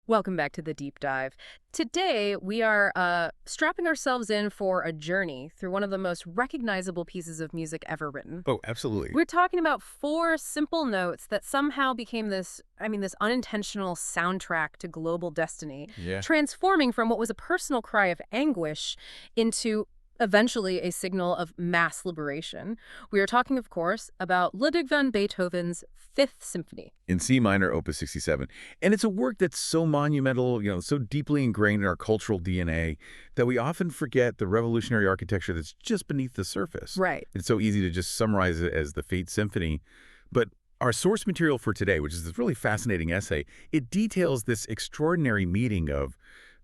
Welcome back to the deep dive. Today, we are strapping ourselves in for a journey through one of the most recognizable pieces of music ever written. Oh, absolutely. We're talking about four simple notes that somehow became this unintentional soundtrack to global destiny, Yeah. transforming from what was a personal cry of anguish into eventually a signal of mass liberation. We are talking, of course, about Ludwig van Beethoven's Fifth Symphony. In C minor, Opus 67. And it's a work that's so monumental, so deeply ingrained in our cultural DNA that we often forget the revolutionary architecture that's just beneath the surface. Right. It's so easy to just summarize it as the Fate Symphony. But our source material for today, which is this really fascinating essay, it details this extraordinary meeting of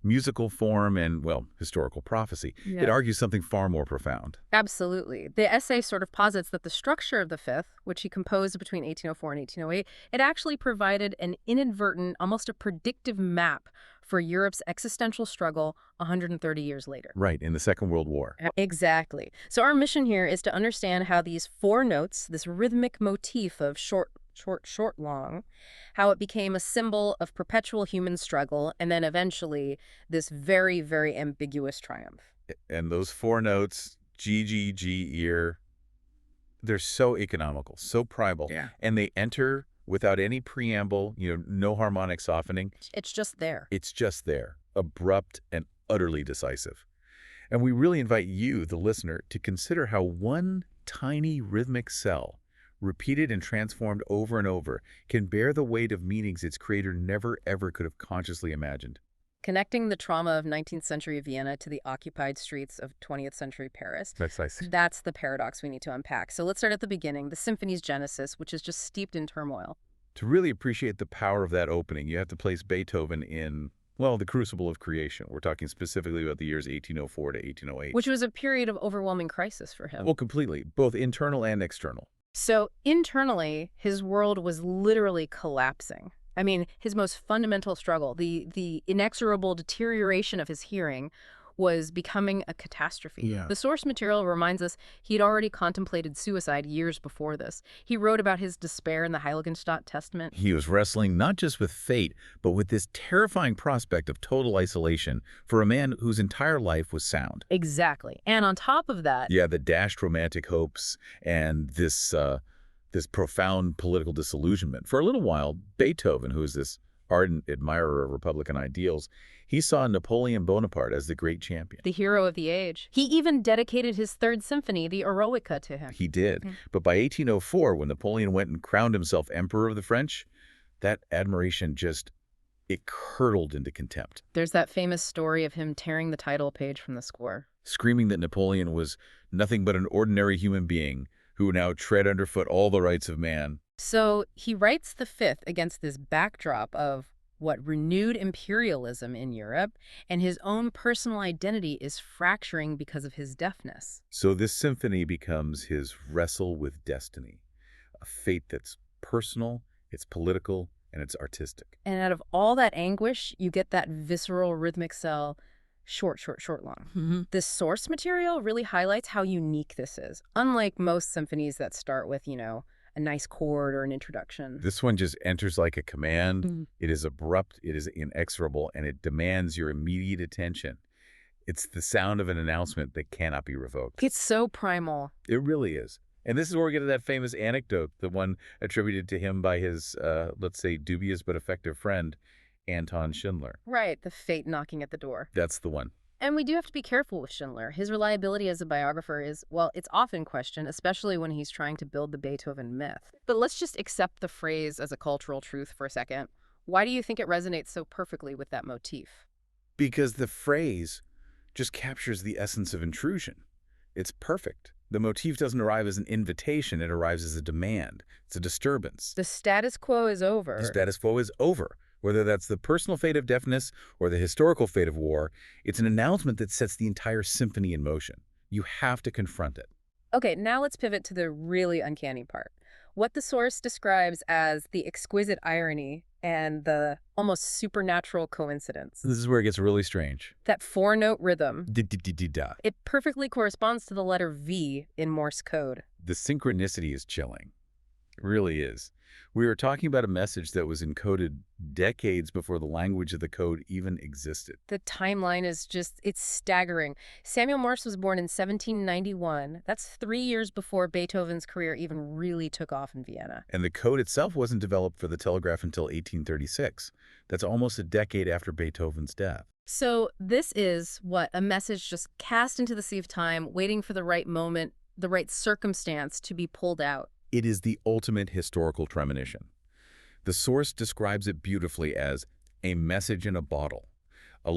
musical form and, well, historical prophecy. Yeah. It argues something far more profound. Absolutely. The essay sort of posits that the structure of the Fifth, which he composed between 1804 and 1808, it actually provided an inadvertent, almost a predictive map for Europe's existential struggle 130 years later. Right, in the Second World War. Exactly. So our mission here is to understand how these four notes, this rhythmic motif of short, long, how it became a symbol of perpetual human struggle, and then eventually this very, very ambiguous triumph. And those four notes, G, G, G, ear, they're so economical, so primal. Yeah. And they enter without any preamble, no harmonic softening. It's just there. It's just there, abrupt and utterly decisive. And we really invite you, the listener, to consider how one tiny rhythmic cell, repeated and transformed over and over, can bear the weight of meanings its creator never, ever could have consciously imagined. Connecting the trauma of 19th century Vienna to the occupied streets of 20th century Paris. Precisely. That's the paradox we need to unpack. So let's start at the beginning, the symphony's genesis, which is just steeped in turmoil. To really appreciate the power of that opening, you have to place Beethoven in, well, the crucible of creation. We're talking specifically about the years 1804 to 1808. Which was a period of overwhelming crisis for him. Well, completely, both internal and external. So internally, his world was literally collapsing. I mean, his most fundamental struggle, the inexorable deterioration of his hearing, was becoming a catastrophe. Yeah. The source material reminds us he'd already contemplated suicide years before this. He wrote about his despair in the Heiligenstadt Testament. He was wrestling not just with fate, but with this terrifying prospect of total isolation for a man whose entire life was sound. Exactly. And on top of that... Yeah, the dashed romantic hopes and this profound political disillusionment. For a little while, Beethoven, who is this ardent admirer of Republican ideals, he saw Napoleon Bonaparte as the great champion. The hero of the age. He even dedicated his Third Symphony, the Eroica, to him. He did. But by 1804, when Napoleon went and crowned himself Emperor of the French, that admiration it curdled into contempt. There's that famous story of him tearing the title page from the score, screaming that Napoleon was nothing but an ordinary human being who would now tread underfoot all the rights of man. So he writes the Fifth against this backdrop of renewed imperialism in Europe, and his own personal identity is fracturing because of his deafness. So this symphony becomes his wrestle with destiny, a fate that's personal, it's political, and it's artistic. And out of all that anguish, you get that visceral rhythmic cell, short, long. This source material really highlights how unique this is, unlike most symphonies that start with, a nice chord or an introduction. This one just enters like a command. It is abrupt, it is inexorable, and it demands your immediate attention. It's the sound of an announcement that cannot be revoked. It's so primal. It really is. And this is where we get to that famous anecdote, the one attributed to him by his, let's say, dubious but effective friend, Anton Schindler. Right, the fate knocking at the door. That's the one. And we do have to be careful with Schindler. His reliability as a biographer is, well, it's often questioned, especially when he's trying to build the Beethoven myth. But let's just accept the phrase as a cultural truth for a second. Why do you think it resonates so perfectly with that motif? Because the phrase just captures the essence of intrusion. It's perfect. The motif doesn't arrive as an invitation, it arrives as a demand. It's a disturbance. The status quo is over. The status quo is over. Whether that's the personal fate of deafness or the historical fate of war, it's an announcement that sets the entire symphony in motion. You have to confront it. Okay, now let's pivot to the really uncanny part. What the source describes as the exquisite irony and the almost supernatural coincidence. This is where it gets really strange. That four-note rhythm, Da-da-da-da-da. it perfectly corresponds to the letter V in Morse code. The synchronicity is chilling. It really is. We are talking about a message that was encoded decades before the language of the code even existed. The timeline is just, it's staggering. Samuel Morse was born in 1791. That's 3 years before Beethoven's career even really took off in Vienna. And the code itself wasn't developed for the telegraph until 1836. That's almost a decade after Beethoven's death. So this is what? A message just cast into the sea of time, waiting for the right moment, the right circumstance to be pulled out. It is the ultimate historical premonition. The source describes it beautifully as a message in a bottle, a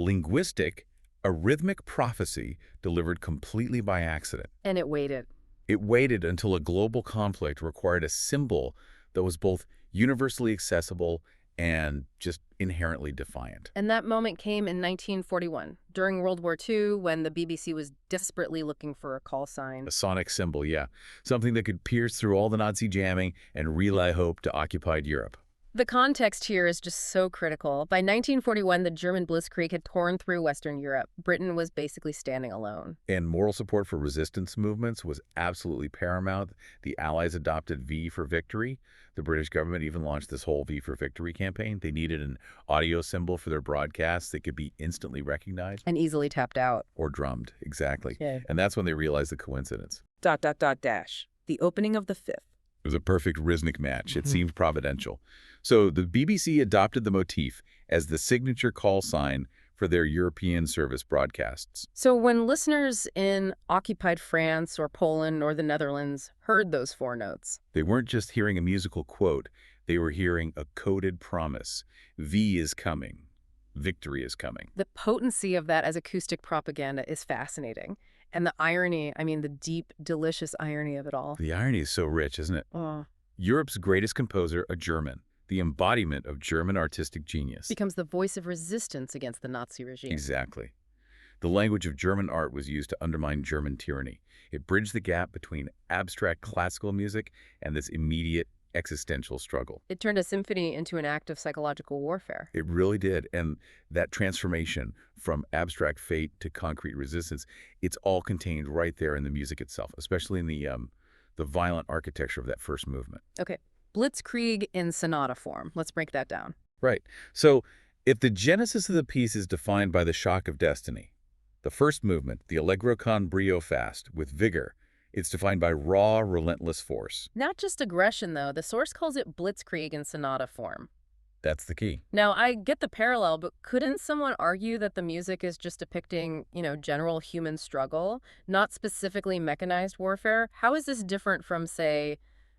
rhythmic prophecy delivered completely by accident. And it waited. It waited until a global conflict required a symbol that was both universally accessible and just inherently defiant. And that moment came in 1941, during World War II, when the BBC was desperately looking for a call sign. A sonic symbol, yeah. Something that could pierce through all the Nazi jamming and relay hope to occupied Europe. The context here is just so critical. By 1941, the German Blitzkrieg had torn through Western Europe. Britain was basically standing alone. And moral support for resistance movements was absolutely paramount. The Allies adopted V for Victory. The British government even launched this whole V for Victory campaign. They needed an audio symbol for their broadcasts that could be instantly recognized. And easily tapped out. Or drummed, exactly. Yeah. And that's when they realized the coincidence. ... The opening of the fifth. It was a perfect rhythmic match. It seemed providential. So the BBC adopted the motif as the signature call sign for their European service broadcasts. So when listeners in occupied France or Poland or the Netherlands heard those four notes, They weren't just hearing a musical quote. They were hearing a coded promise. V is coming. Victory is coming. the potency of that as acoustic propaganda is fascinating. And the irony, I mean, the deep, delicious irony of it all. The irony is so rich, isn't it? Oh, Europe's greatest composer, a German, the embodiment of German artistic genius. becomes the voice of resistance against the Nazi regime. Exactly. The language of German art was used to undermine German tyranny. It bridged the gap between abstract classical music and this immediate existential struggle. It turned a symphony into an act of psychological warfare. It really did. And that transformation from abstract fate to concrete resistance, it's all contained right there in the music itself, especially in the violent architecture of that first movement. Okay, Blitzkrieg in sonata form. Let's break that down. Right. So if the genesis of the piece is defined by the shock of destiny, the first movement, the Allegro con brio fast, with vigor, it's defined by raw, relentless force. Not just aggression, though. The source calls it Blitzkrieg in sonata form. That's the key. Now, I get the parallel, but couldn't someone argue that the music is just depicting, general human struggle, not specifically mechanized warfare? How is this different from, say,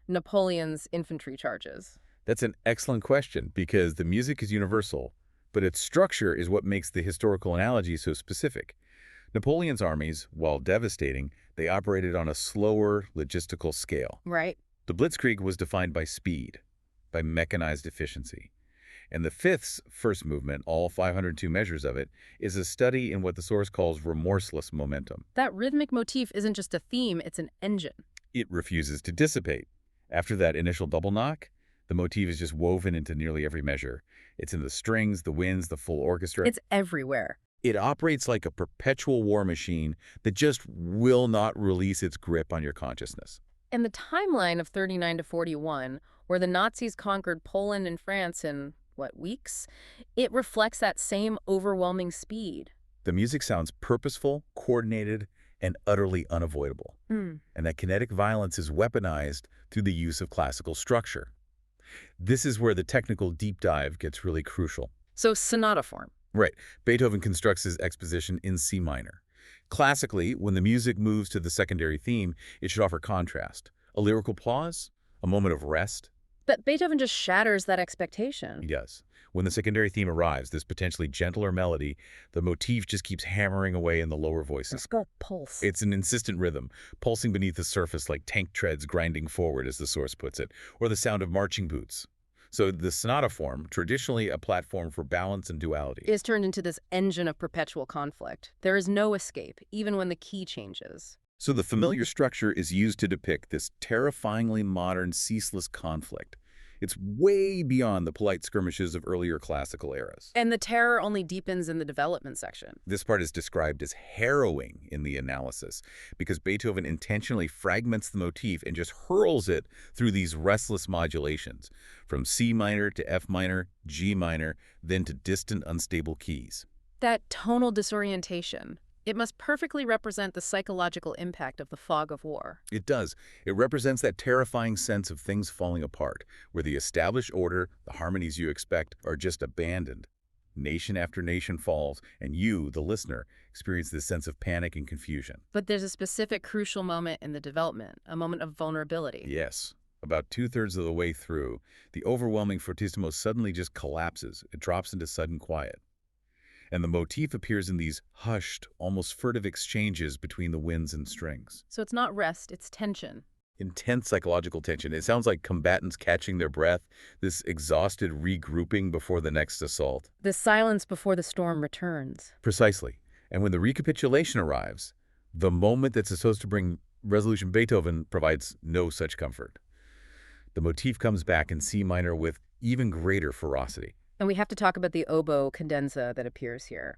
Napoleon's infantry charges? That's an excellent question because the music is universal, but its structure is what makes the historical analogy so specific. Napoleon's armies, while devastating, they operated on a slower logistical scale. Right. The Blitzkrieg was defined by speed, by mechanized efficiency. And the Fifth's first movement, all 502 measures of it, is a study in what the source calls remorseless momentum. That rhythmic motif isn't just a theme, it's an engine. It refuses to dissipate. After that initial double knock, the motif is just woven into nearly every measure. It's in the strings, the winds, the full orchestra. It's everywhere. It operates like a perpetual war machine that just will not release its grip on your consciousness. And the timeline of 39 to 41, where the Nazis conquered Poland and France in, weeks? It reflects that same overwhelming speed. The music sounds purposeful, coordinated, and utterly unavoidable. And that kinetic violence is weaponized through the use of classical structure. This is where the technical deep dive gets really crucial. So sonata form. Right. Beethoven constructs his exposition in C minor. Classically, when the music moves to the secondary theme, it should offer contrast. A lyrical pause, a moment of rest. But Beethoven just shatters that expectation. He does. When the secondary theme arrives, this potentially gentler melody, the motif just keeps hammering away in the lower voices. It's called pulse. It's an insistent rhythm, pulsing beneath the surface like tank treads grinding forward, as the source puts it, or the sound of marching boots. So the sonata form, traditionally a platform for balance and duality, is turned into this engine of perpetual conflict. There is no escape, even when the key changes. So the familiar structure is used to depict this terrifyingly modern, ceaseless conflict. It's way beyond the polite skirmishes of earlier classical eras. And the terror only deepens in the development section. This part is described as harrowing in the analysis because Beethoven intentionally fragments the motif and just hurls it through these restless modulations, from C minor to F minor, G minor, then to distant unstable keys. That tonal disorientation, it must perfectly represent the psychological impact of the fog of war. It does. It represents that terrifying sense of things falling apart, where the established order, the harmonies you expect, are just abandoned. Nation after nation falls, and you, the listener, experience this sense of panic and confusion. But there's a specific crucial moment in the development, a moment of vulnerability. Yes. About two-thirds of the way through, the overwhelming fortissimo suddenly just collapses. It drops into sudden quiet. And the motif appears in these hushed, almost furtive exchanges between the winds and strings. So it's not rest, it's tension. Intense psychological tension. It sounds like combatants catching their breath, this exhausted regrouping before the next assault. The silence before the storm returns. Precisely. And when the recapitulation arrives, the moment that's supposed to bring resolution, Beethoven provides no such comfort. The motif comes back in C minor with even greater ferocity. And we have to talk about the oboe cadenza that appears here.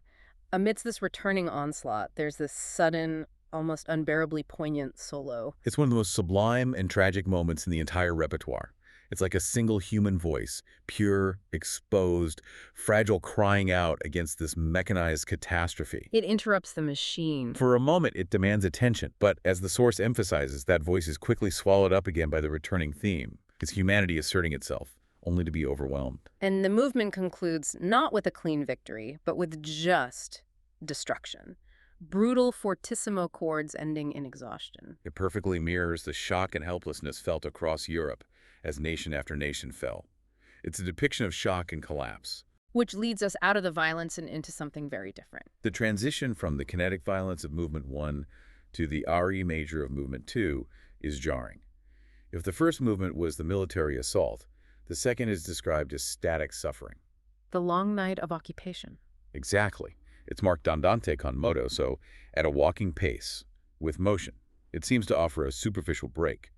Amidst this returning onslaught, there's this sudden, almost unbearably poignant solo. It's one of the most sublime and tragic moments in the entire repertoire. It's like a single human voice, pure, exposed, fragile, crying out against this mechanized catastrophe. It interrupts the machine. For a moment, it demands attention, but as the source emphasizes, that voice is quickly swallowed up again by the returning theme. It's humanity asserting itself, only to be overwhelmed. And the movement concludes not with a clean victory, but with just destruction. Brutal fortissimo chords ending in exhaustion. It perfectly mirrors the shock and helplessness felt across Europe as nation after nation fell. It's a depiction of shock and collapse. Which leads us out of the violence and into something very different. The transition from the kinetic violence of Movement 1 to the RE major of Movement 2 is jarring. If the first movement was the military assault, the second is described as static suffering. The long night of occupation. Exactly. It's marked andante con moto, so at a walking pace, with motion. It seems to offer a superficial break.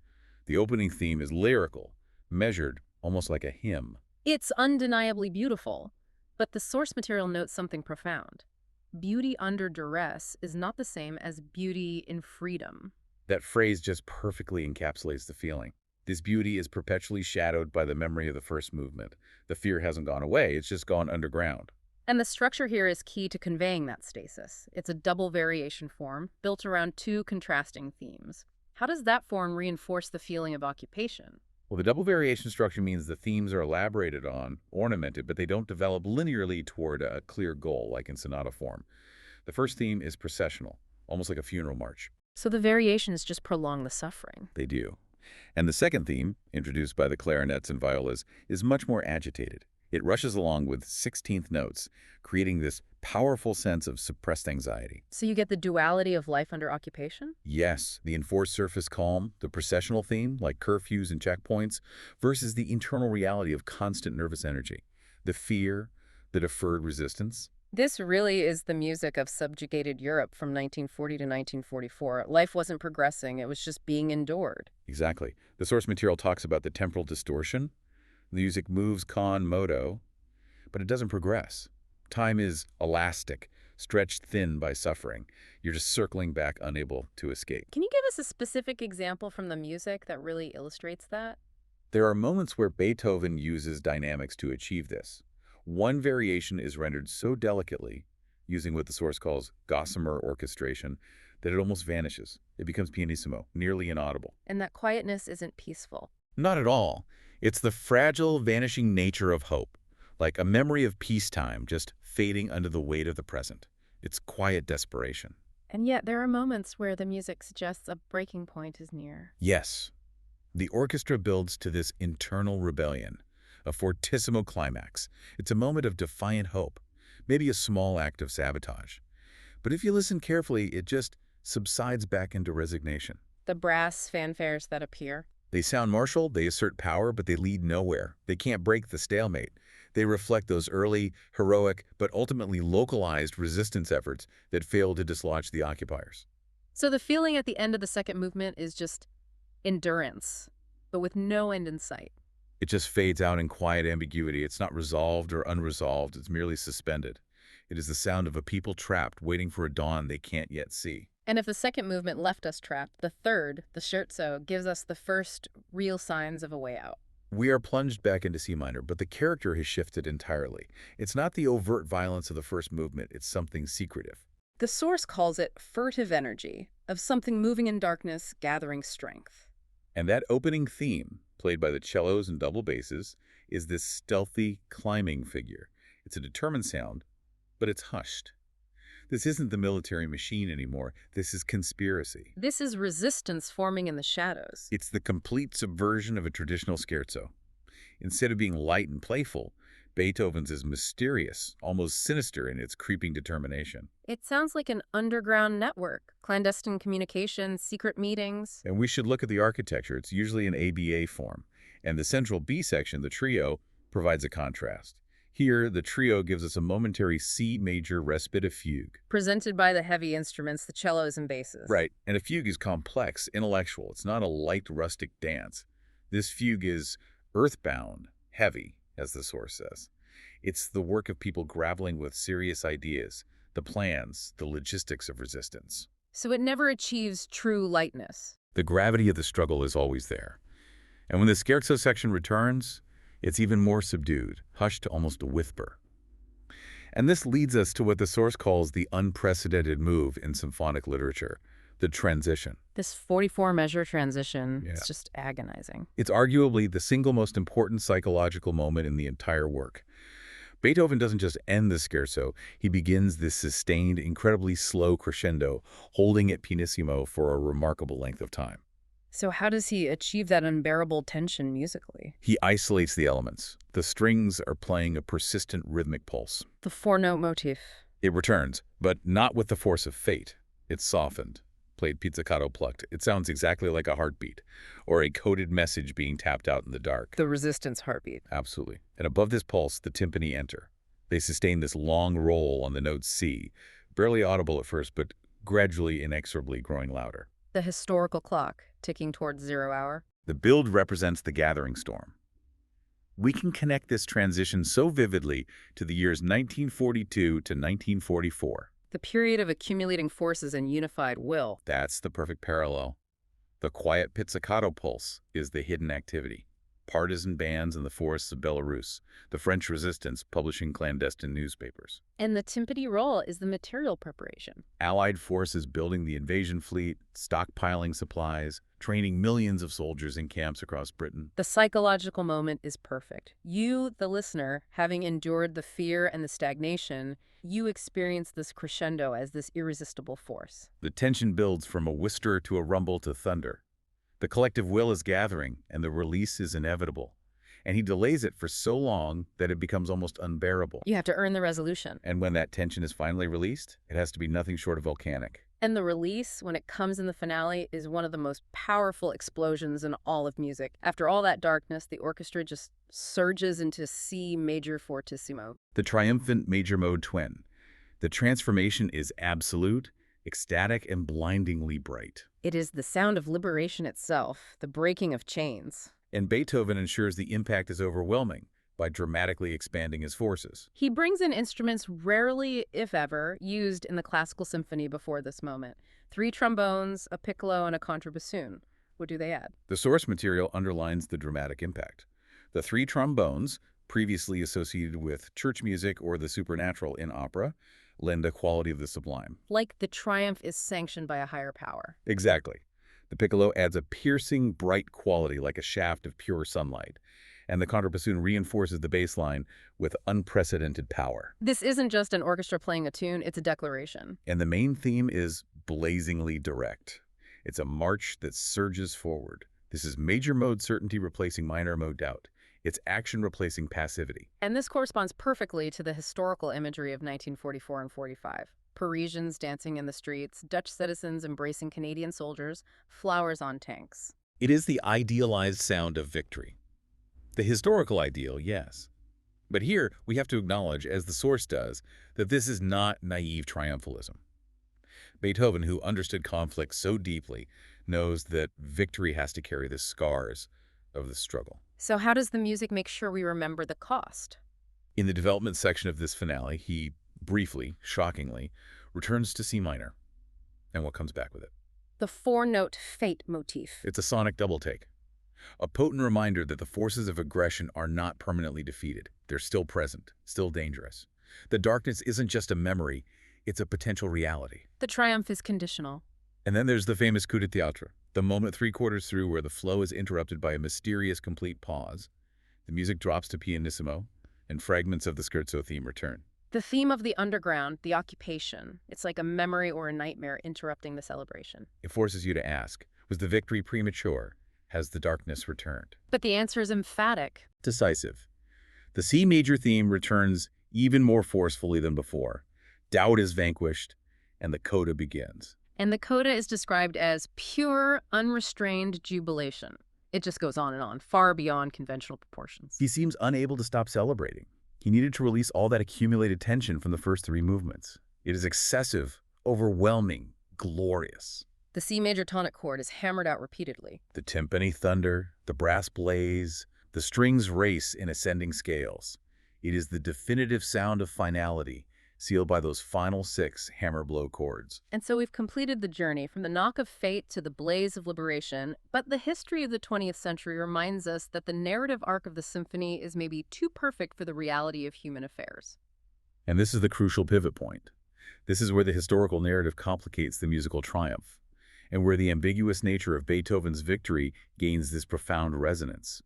The opening theme is lyrical, measured, almost like a hymn. It's undeniably beautiful, but the source material notes something profound. Beauty under duress is not the same as beauty in freedom. That phrase just perfectly encapsulates the feeling. This beauty is perpetually shadowed by the memory of the first movement. The fear hasn't gone away, it's just gone underground. And the structure here is key to conveying that stasis. It's a double variation form built around two contrasting themes. How does that form reinforce the feeling of occupation? Well, the double variation structure means the themes are elaborated on, ornamented, but they don't develop linearly toward a clear goal, like in sonata form. The first theme is processional, almost like a funeral march. So the variations just prolong the suffering. They do. And the second theme, introduced by the clarinets and violas, is much more agitated. It rushes along with 16th notes, creating this powerful sense of suppressed anxiety. So you get the duality of life under occupation? Yes, the enforced surface calm, the processional theme, like curfews and checkpoints, versus the internal reality of constant nervous energy, the fear, the deferred resistance. This really is the music of subjugated Europe from 1940 to 1944. Life wasn't progressing, it was just being endured. Exactly. The source material talks about the temporal distortion. The music moves con modo, but it doesn't progress. Time is elastic, stretched thin by suffering. You're just circling back, unable to escape. Can you give us a specific example from the music that really illustrates that? There are moments where Beethoven uses dynamics to achieve this. One variation is rendered so delicately, using what the source calls gossamer orchestration, that it almost vanishes. It becomes pianissimo, nearly inaudible. And that quietness isn't peaceful. Not at all. It's the fragile, vanishing nature of hope, like a memory of peacetime just fading under the weight of the present. It's quiet desperation. And yet there are moments where the music suggests a breaking point is near. Yes, the orchestra builds to this internal rebellion, a fortissimo climax. It's a moment of defiant hope, maybe a small act of sabotage. But if you listen carefully, it just subsides back into resignation. The brass fanfares that appear. They sound martial, they assert power, but they lead nowhere. They can't break the stalemate. They reflect those early, heroic, but ultimately localized resistance efforts that failed to dislodge the occupiers. So the feeling at the end of the second movement is just endurance, but with no end in sight. It just fades out in quiet ambiguity. It's not resolved or unresolved. It's merely suspended. It is the sound of a people trapped, waiting for a dawn they can't yet see. And if the second movement left us trapped, the third, the scherzo, gives us the first real signs of a way out. We are plunged back into C minor, but the character has shifted entirely. It's not the overt violence of the first movement. It's something secretive. The source calls it furtive energy, of something moving in darkness, gathering strength. And that opening theme, played by the cellos and double basses, is this stealthy, climbing figure. It's a determined sound, but it's hushed. This isn't the military machine anymore. This is conspiracy. This is resistance forming in the shadows. It's the complete subversion of a traditional scherzo. Instead of being light and playful, Beethoven's is mysterious, almost sinister in its creeping determination. It sounds like an underground network, clandestine communication, secret meetings. And we should look at the architecture. It's usually in ABA form. And the central B section, the trio, provides a contrast. Here, the trio gives us a momentary C major respite of fugue. Presented by the heavy instruments, the cellos and basses. Right, and a fugue is complex, intellectual. It's not a light, rustic dance. This fugue is earthbound, heavy, as the source says. It's the work of people grappling with serious ideas, the plans, the logistics of resistance. So it never achieves true lightness. The gravity of the struggle is always there. And when the scherzo section returns, it's even more subdued, hushed to almost a whisper. And this leads us to what the source calls the unprecedented move in symphonic literature, the transition. This 44-measure transition, Yeah. it's just agonizing. It's arguably the single most important psychological moment in the entire work. Beethoven doesn't just end the scherzo, he begins this sustained, incredibly slow crescendo, holding it pianissimo for a remarkable length of time. So how does he achieve that unbearable tension musically? He isolates the elements. The strings are playing a persistent rhythmic pulse. The four-note motif. It returns, but not with the force of fate. It's softened, played pizzicato plucked. It sounds exactly like a heartbeat, or a coded message being tapped out in the dark. The resistance heartbeat. Absolutely. And above this pulse, the timpani enter. They sustain this long roll on the note C, barely audible at first, but gradually inexorably growing louder. The historical clock, ticking towards 0 hour. The build represents the gathering storm. We can connect this transition so vividly to the years 1942 to 1944. The period of accumulating forces and unified will. That's the perfect parallel. The quiet pizzicato pulse is the hidden activity. Partisan bands in the forests of Belarus, the French resistance publishing clandestine newspapers. And the timpani roll is the material preparation. Allied forces building the invasion fleet, stockpiling supplies, training millions of soldiers in camps across Britain. The psychological moment is perfect. You, the listener, having endured the fear and the stagnation, you experience this crescendo as this irresistible force. The tension builds from a whisper to a rumble to thunder. The collective will is gathering, and the release is inevitable. And he delays it for so long that it becomes almost unbearable. You have to earn the resolution. And when that tension is finally released, it has to be nothing short of volcanic. And the release, when it comes in the finale, is one of the most powerful explosions in all of music. After all that darkness, the orchestra just surges into C major fortissimo. The triumphant major mode twin. The transformation is absolute, ecstatic, and blindingly bright. It is the sound of liberation itself, the breaking of chains. And Beethoven ensures the impact is overwhelming by dramatically expanding his forces. He brings in instruments rarely, if ever, used in the classical symphony before this moment. 3 trombones, a piccolo, and a contrabassoon. What do they add? The source material underlines the dramatic impact. The 3 trombones, previously associated with church music or the supernatural in opera, lend a quality of the sublime. Like the triumph is sanctioned by a higher power. Exactly. The piccolo adds a piercing, bright quality like a shaft of pure sunlight, and the contrabassoon reinforces the bass line with unprecedented power. This isn't just an orchestra playing a tune, it's a declaration. And the main theme is blazingly direct. It's a march that surges forward. This is major mode certainty replacing minor mode doubt. It's action replacing passivity. And this corresponds perfectly to the historical imagery of 1944 and 45. Parisians dancing in the streets, Dutch citizens embracing Canadian soldiers, flowers on tanks. It is the idealized sound of victory. The historical ideal, yes. But here we have to acknowledge, as the source does, that this is not naive triumphalism. Beethoven, who understood conflict so deeply, knows that victory has to carry the scars of the struggle. So how does the music make sure we remember the cost? In the development section of this finale, he briefly, shockingly, returns to C minor. And what comes back with it? The four-note fate motif. It's a sonic double take. A potent reminder that the forces of aggression are not permanently defeated. They're still present, still dangerous. The darkness isn't just a memory, it's a potential reality. The triumph is conditional. And then there's the famous coup de théâtre, the moment three-quarters through where the flow is interrupted by a mysterious complete pause. The music drops to pianissimo, and fragments of the scherzo theme return. The theme of the underground, the occupation. It's like a memory or a nightmare interrupting the celebration. It forces you to ask, was the victory premature? Has the darkness returned? But the answer is emphatic. Decisive. The C major theme returns even more forcefully than before. Doubt is vanquished, and the coda begins. And the coda is described as pure, unrestrained jubilation. It just goes on and on, far beyond conventional proportions. He seems unable to stop celebrating. He needed to release all that accumulated tension from the first three movements. It is excessive, overwhelming, glorious. The C major tonic chord is hammered out repeatedly. The timpani thunder, the brass blaze, the strings race in ascending scales. It is the definitive sound of finality, sealed by those final six hammer blow chords. And so we've completed the journey from the knock of fate to the blaze of liberation, but the history of the 20th century reminds us that the narrative arc of the symphony is maybe too perfect for the reality of human affairs. And this is the crucial pivot point. This is where the historical narrative complicates the musical triumph, and where the ambiguous nature of Beethoven's victory gains this profound resonance.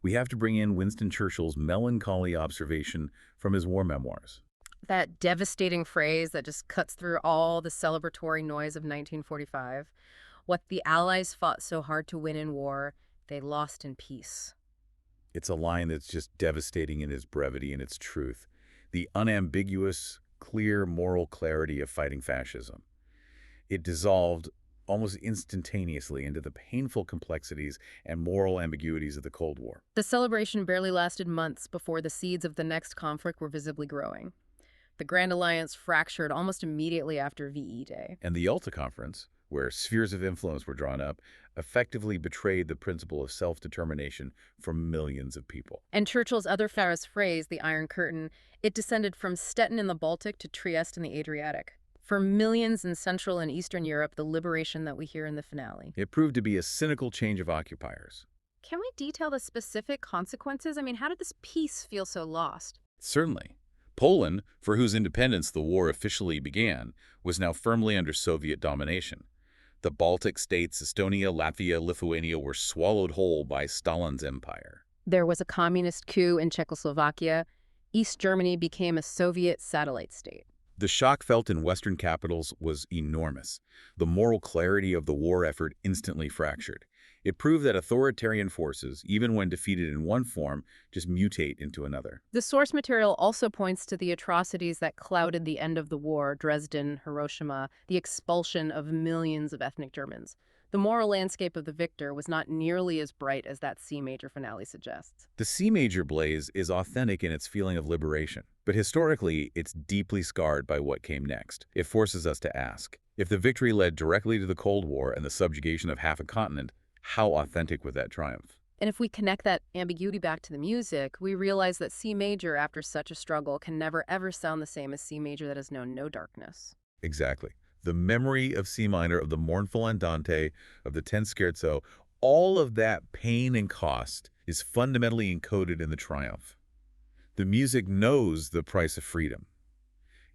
We have to bring in Winston Churchill's melancholy observation from his war memoirs. That devastating phrase that just cuts through all the celebratory noise of 1945. What the Allies fought so hard to win in war, they lost in peace. It's a line that's just devastating in its brevity and its truth. The unambiguous, clear moral clarity of fighting fascism. It dissolved almost instantaneously into the painful complexities and moral ambiguities of the Cold War. The celebration barely lasted months before the seeds of the next conflict were visibly growing. The Grand Alliance fractured almost immediately after VE Day. And the Yalta Conference, where spheres of influence were drawn up, effectively betrayed the principle of self-determination for millions of people. And Churchill's other famous phrase, the Iron Curtain, it descended from Stettin in the Baltic to Trieste in the Adriatic. For millions in Central and Eastern Europe, the liberation that we hear in the finale. It proved to be a cynical change of occupiers. Can we detail the specific consequences? I mean, how did this peace feel so lost? Certainly. Poland, for whose independence the war officially began, was now firmly under Soviet domination. The Baltic states, Estonia, Latvia, Lithuania were swallowed whole by Stalin's empire. There was a communist coup in Czechoslovakia. East Germany became a Soviet satellite state. The shock felt in Western capitals was enormous. The moral clarity of the war effort instantly fractured. It proved that authoritarian forces, even when defeated in one form, just mutate into another. The source material also points to the atrocities that clouded the end of the war, Dresden, Hiroshima, the expulsion of millions of ethnic Germans. The moral landscape of the victor was not nearly as bright as that C major finale suggests. The C major blaze is authentic in its feeling of liberation, but historically, it's deeply scarred by what came next. It forces us to ask, if the victory led directly to the Cold War and the subjugation of half a continent, how authentic was that triumph? And if we connect that ambiguity back to the music, we realize that C major, after such a struggle, can never ever sound the same as C major that has known no darkness. Exactly. The memory of C minor, of the mournful andante, of the 10th scherzo, all of that pain and cost is fundamentally encoded in the triumph. The music knows the price of freedom.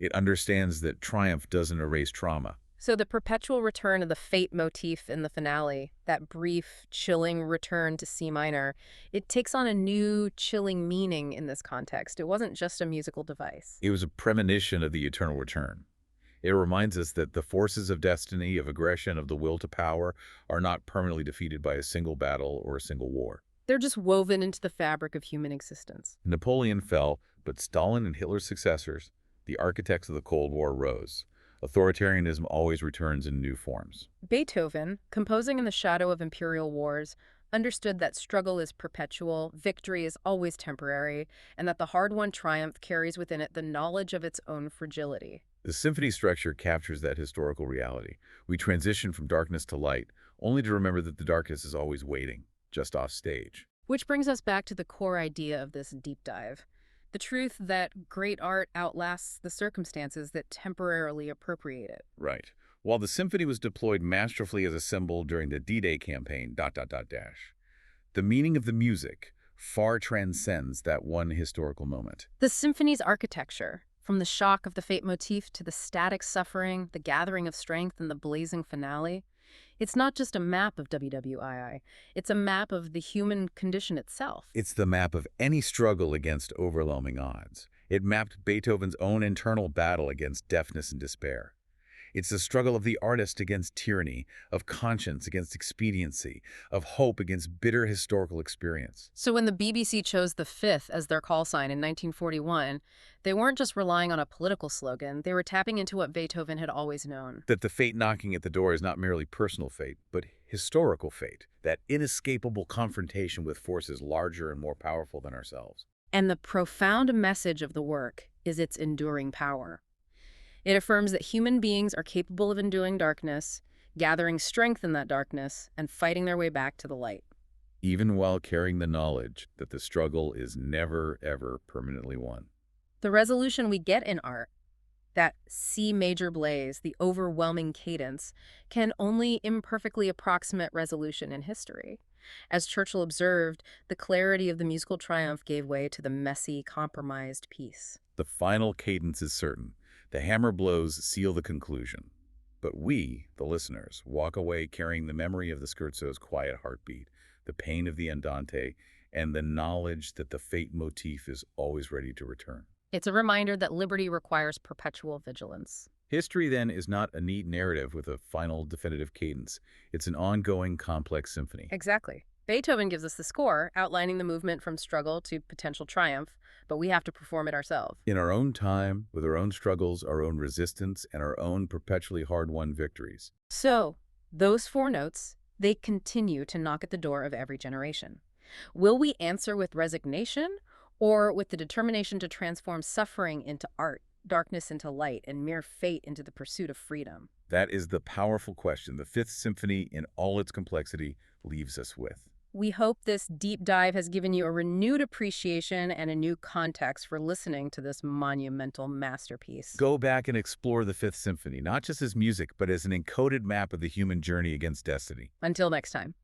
It understands that triumph doesn't erase trauma. So the perpetual return of the fate motif in the finale, that brief, chilling return to C minor, it takes on a new, chilling meaning in this context. It wasn't just a musical device. It was a premonition of the eternal return. It reminds us that the forces of destiny, of aggression, of the will to power are not permanently defeated by a single battle or a single war. They're just woven into the fabric of human existence. Napoleon fell, but Stalin and Hitler's successors, the architects of the Cold War, rose. Authoritarianism always returns in new forms. Beethoven, composing in the shadow of imperial wars, understood that struggle is perpetual, victory is always temporary, and that the hard-won triumph carries within it the knowledge of its own fragility. The symphony structure captures that historical reality. We transition from darkness to light, only to remember that the darkness is always waiting, just off stage. Which brings us back to the core idea of this deep dive. The truth that great art outlasts the circumstances that temporarily appropriate it. Right. While the symphony was deployed masterfully as a symbol during the D-Day campaign, the meaning of the music far transcends that one historical moment. The symphony's architecture, from the shock of the fate motif to the static suffering, the gathering of strength, and the blazing finale, it's not just a map of WWII, it's a map of the human condition itself. It's the map of any struggle against overwhelming odds. It mapped Beethoven's own internal battle against deafness and despair. It's the struggle of the artist against tyranny, of conscience against expediency, of hope against bitter historical experience. So when the BBC chose the Fifth as their call sign in 1941, they weren't just relying on a political slogan, they were tapping into what Beethoven had always known. That the fate knocking at the door is not merely personal fate, but historical fate, that inescapable confrontation with forces larger and more powerful than ourselves. And the profound message of the work is its enduring power. It affirms that human beings are capable of enduring darkness, gathering strength in that darkness, and fighting their way back to the light. Even while carrying the knowledge that the struggle is never, ever permanently won. The resolution we get in art, that C major blaze, the overwhelming cadence, can only imperfectly approximate resolution in history. As Churchill observed, the clarity of the musical triumph gave way to the messy, compromised piece. The final cadence is certain. The hammer blows seal the conclusion. But we, the listeners, walk away carrying the memory of the scherzo's quiet heartbeat, the pain of the andante, and the knowledge that the fate motif is always ready to return. It's a reminder that liberty requires perpetual vigilance. History, then, is not a neat narrative with a final definitive cadence. It's an ongoing, complex symphony. Exactly. Beethoven gives us the score, outlining the movement from struggle to potential triumph, but we have to perform it ourselves. In our own time, with our own struggles, our own resistance, and our own perpetually hard-won victories. So, those four notes, they continue to knock at the door of every generation. Will we answer with resignation, or with the determination to transform suffering into art, darkness into light, and mere fate into the pursuit of freedom? That is the powerful question the Fifth Symphony, in all its complexity, leaves us with. We hope this deep dive has given you a renewed appreciation and a new context for listening to this monumental masterpiece. Go back and explore the Fifth Symphony, not just as music, but as an encoded map of the human journey against destiny. Until next time.